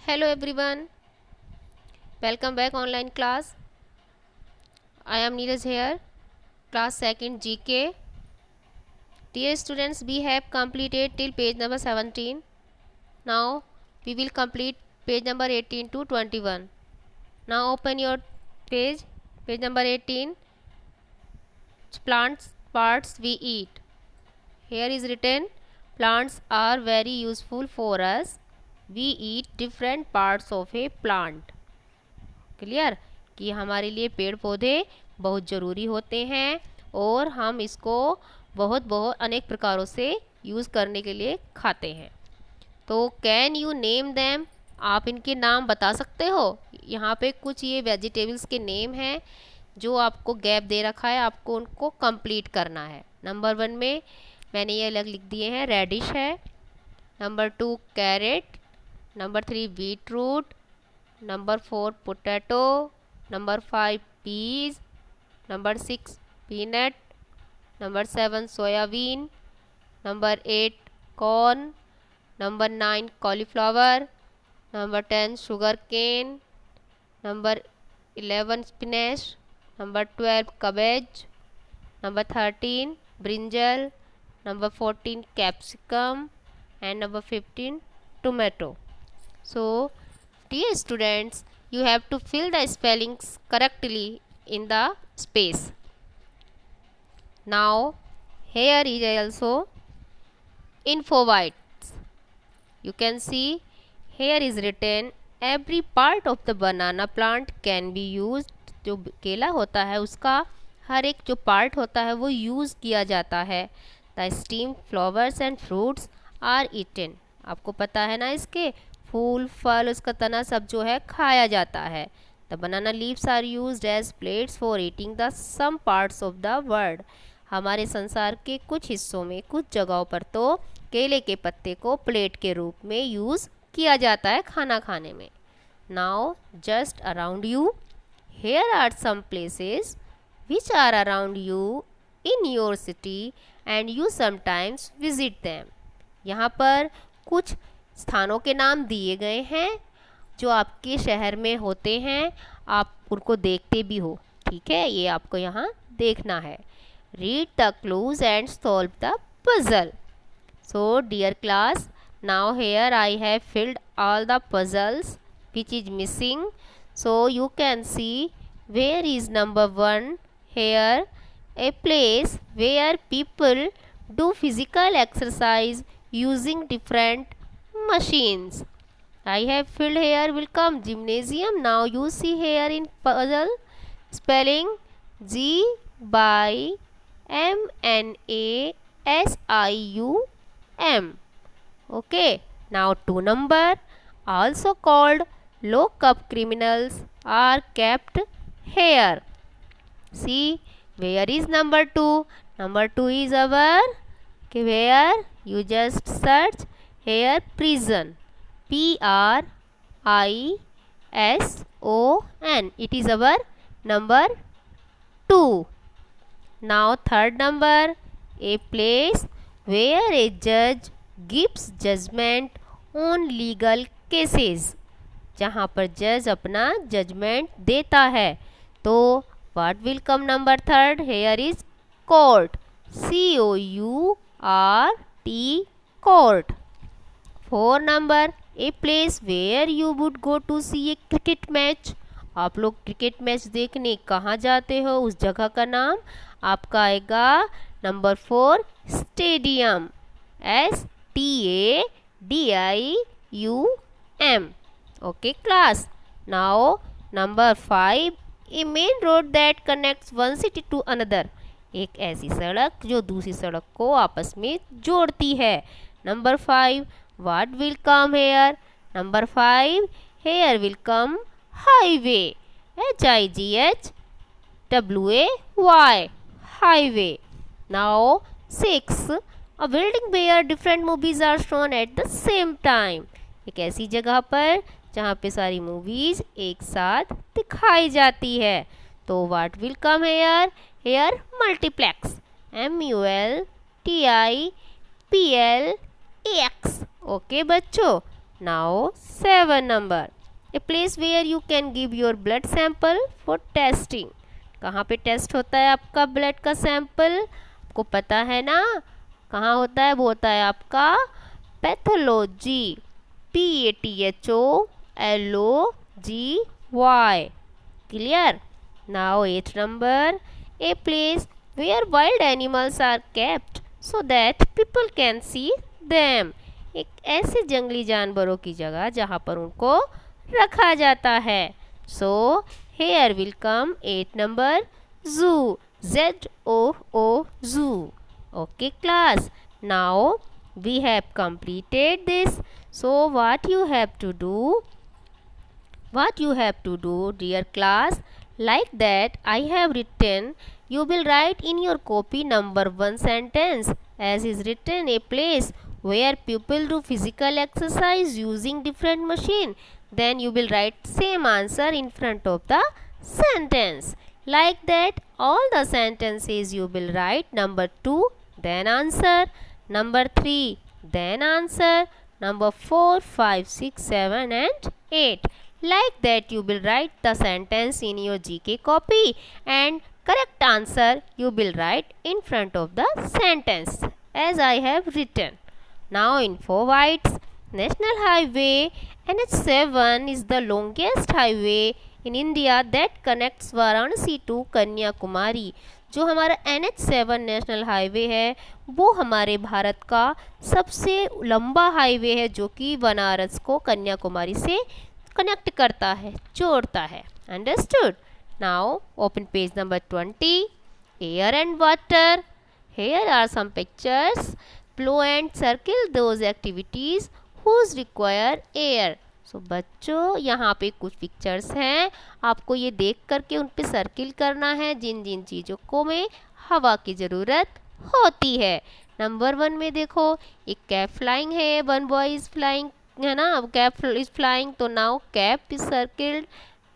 Hello everyone, welcome back online class. I am Neeraj here, class 2nd GK. Dear students, we have completed till page number 17. Now we will complete page number 18 to 21. Now open your page number 18. Plants parts we eat. Here is written, plants are very useful for us. We eat different parts of a plant. Clear कि हमारे लिए पेड़ पौधे बहुत ज़रूरी होते हैं और हम इसको बहुत अनेक प्रकारों से यूज़ करने के लिए खाते हैं। तो कैन यू नेम देम, आप इनके नाम बता सकते हो। यहाँ पे कुछ ये वेजिटेबल्स के नेम हैं जो आपको गैप दे रखा है, आपको उनको कंप्लीट करना है। नंबर 1 में मैंने ये अलग लिख दिए हैं, रेडिश है। Number 2 carrot. Number 3 beetroot. Number 4 potato. Number 5 peas. Number 6 peanut. Number 7 soybean. Number 8 corn. Number 9 cauliflower. Number 10 sugarcane. Number 11 spinach. Number 12 cabbage. Number 13 brinjal. Number 14 capsicum and number 15 tomato. So dear students, you have to fill the spellings correctly in the space. Now here is also info bites. You can see here is written, every part of the banana plant can be used. जो केला होता है उसका हर एक जो part होता है वो यूज़ किया जाता है। The stem flowers and fruits are eaten, आपको पता है ना, इसके फूल फल उसका तना सब जो है खाया जाता है। The banana leaves are used as plates for eating the some parts of the world, हमारे संसार के कुछ हिस्सों में कुछ जगहों पर तो केले के पत्ते को प्लेट के रूप में यूज़ किया जाता है खाना खाने में। Now just around you, here are some places which are around you in your city and you sometimes visit them, यहाँ पर कुछ स्थानों के नाम दिए गए हैं जो आपके शहर में होते हैं, आप उनको देखते भी हो। ठीक है, ये आपको यहाँ देखना है। Read the clues and solve the puzzle. So dear class, now here I have filled all the puzzles which is missing, so you can see where is number 1 here, a place where people do physical exercise using different machines. I have filled here will come gymnasium. Now you see here in puzzle spelling G by MNASIUM. Okay, now 2 number, also called lock up criminals, are kept here. See where is number 2? Number 2 is our, where you just search here, prison, PRISON, it is our number 2. Now 3rd number, a place where a judge gives judgment on legal cases, जहाँ पर जज अपना judgement देता है। तो what will come number 3rd? Here is court, COURT, court. 4 number, a place where you would go to see a cricket match, आप लोग cricket match देखने कहाँ जाते हो, उस जगह का नाम आपका आएगा number 4 stadium, STADIUM. Okay class. Now number 5, a main road that connects one city to another, एक ऐसी सड़क जो दूसरी सड़क को आपस में जोड़ती है। Number 5, what will come here? Number 5, here will come highway, HIGHWAY, highway. Now 6, a building where different movies are shown at the same time, एक ऐसी जगह पर जहाँ पे सारी मूवीज एक साथ दिखाई जाती है। तो what will come here? Here multiplex, MULTIPLEX. Okay बच्चों, Now 7 number, a place where you can give your blood sample for testing. कहाँ पे टेस्ट होता है आपका ब्लड का सैंपल, आपको पता है ना कहाँ होता है? वो होता है आपका pathology, PATHOLOGY. Clear? Now 8 number, a place where wild animals are kept so that people can see them. एक ऐसे जंगली जानवरों की जगह जहाँ पर उनको रखा जाता है. So here will come 8 number, zoo, ZOO, zoo. Okay class, now we have completed this. So what you have to do dear class, like that I have written, you will write in your copy number 1 sentence as is written, a place where people do physical exercise using different machine. Then you will write same answer in front of the sentence. Like that all the sentences you will write number 2, then answer, number 3, then answer, number 4, 5, 6, 7 and 8. Like that you will write the sentence in your GK copy and correct answer you will write in front of the sentence as I have written. Now info whites, National Highway NH7 is the longest highway in India that connects Varanasi to Kanyakumari. जो हमारा NH7 national highway है वो हमारे भारत का सबसे लंबा highway है जो कि बनारस को कन्याकुमारी से कनेक्ट करता है, जोड़ता है. Understood? Now open page number 20. Air and water. Here are some pictures. Blow and circle those activities whose require air. So बच्चों यहाँ पे कुछ पिक्चर्स हैं, आपको ये देख करके उन पे सर्किल करना है जिन जिन चीज़ों को में हवा की ज़रूरत होती है. नंबर 1 में देखो एक कैप फ्लाइंग है, वन बॉय इज़ फ्लाइंग है ना, कैप इज़ फ्लाइंग तो नाउ कैप इज सर्किल्ड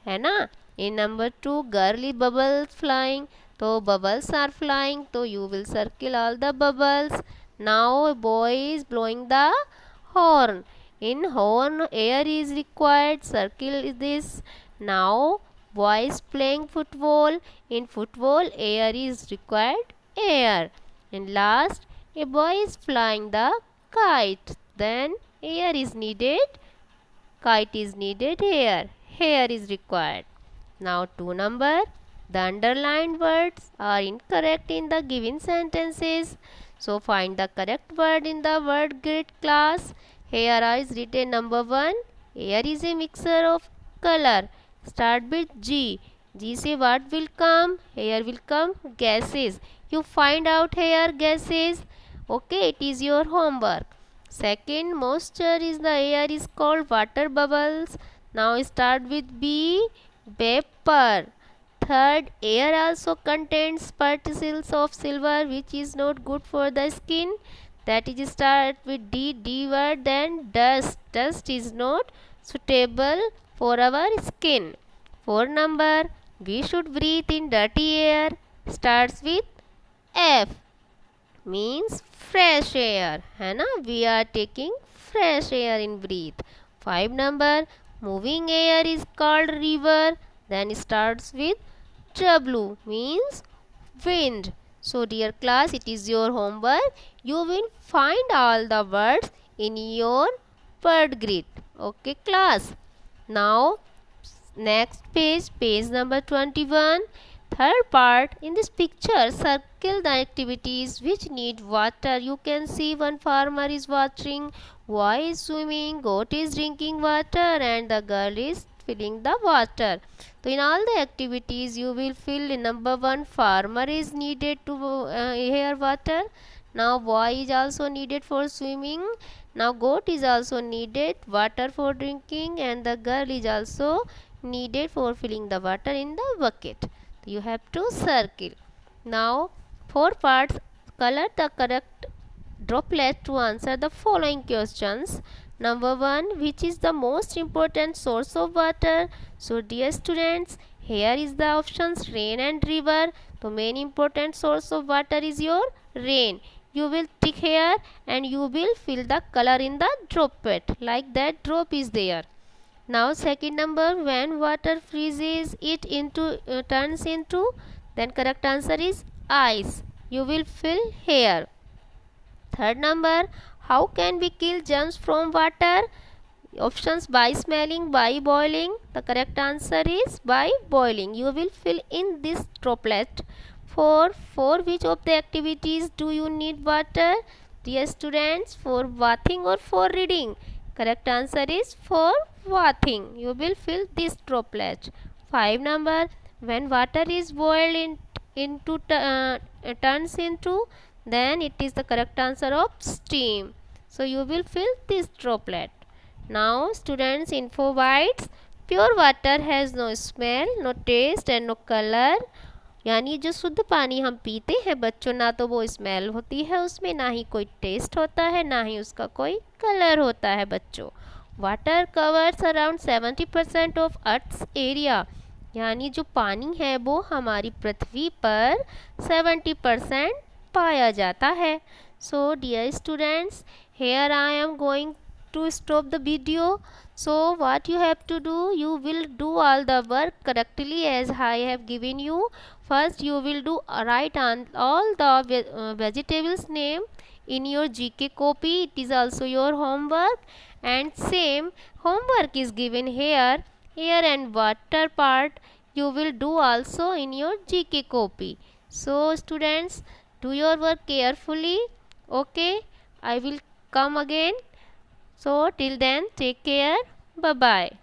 है ना. In number 2 girl is bubbles flying तो बबल्स आर फ्लाइंग तो you will circle all the bubbles. Now a boy is blowing the horn. In horn air is required, circle is this. Now boy is playing football. In football air is required, air. And last a boy is flying the kite, then air is needed, kite is needed, air is required. Now 2 number, the underlined words are incorrect in the given sentences. So find the correct word in the word grid class. Here is written number 1. Air is a mixture of color. Start with G. G say what will come? Here will come gases. You find out here gases. Okay, it is your homework. Second, moisture is the air is called water bubbles. Now start with B. Vapor. Third, air also contains particles of silver which is not good for the skin. That is start with D. D word. Then dust. Dust is not suitable for our skin. 4 number, we should breathe in dirty air. Starts with F. Means fresh air है ना, we are taking fresh air in breathe. 5 number, moving air is called river. Then starts with W means wind. So dear class, it is your homework. You will find all the words in your word grid. Okay class. Now next page, page number 21. Third part, in this picture circle the activities which need water. You can see one farmer is watering, boy is swimming, goat is drinking water and the girl is filling the water. So in all the activities you will fill in number 1 farmer is needed to hear water. Now boy is also needed for swimming. Now goat is also needed water for drinking and the girl is also needed for filling the water in the bucket. You have to circle. Now 4 parts, color the correct droplet to answer the following questions. Number 1, which is the most important source of water? So dear students, here is the options rain and river. The main important source of water is your rain. you will take here and you will fill the color in the droplet, like that drop is there. Now second number, when water freezes it into turns into, then correct answer is ice. You will fill here. Third number, how can we kill germs from water? Options: by smelling, by boiling. The correct answer is by boiling. You will fill in this droplet. For which of the activities do you need water? Dear students, for bathing or for reading? Correct answer is for bathing. You will fill this droplet. 5 number, when water is boiled into turns into, then it is the correct answer of steam. So you will fill this droplet. Now students, info bites. Pure water has no smell, no taste and no color. यानी जो शुद्ध पानी हम पीते हैं बच्चों, ना तो वो स्मेल होती है उसमें, ना ही कोई टेस्ट होता है, ना ही उसका कोई कलर होता है बच्चों. Water covers around 70% of earth's area. यानी जो पानी है वो हमारी पृथ्वी पर 70% पाया जाता है. So dear students, here I am going to stop the video. So what you have to do, you will do all the work correctly as I have given you. First you will do write on all the vegetables name in your GK copy. It is also your homework, and same homework is given here. Air and water part you will do also in your GK copy. So students, do your work carefully. Okay, I will come again. So till then, take care. Bye bye.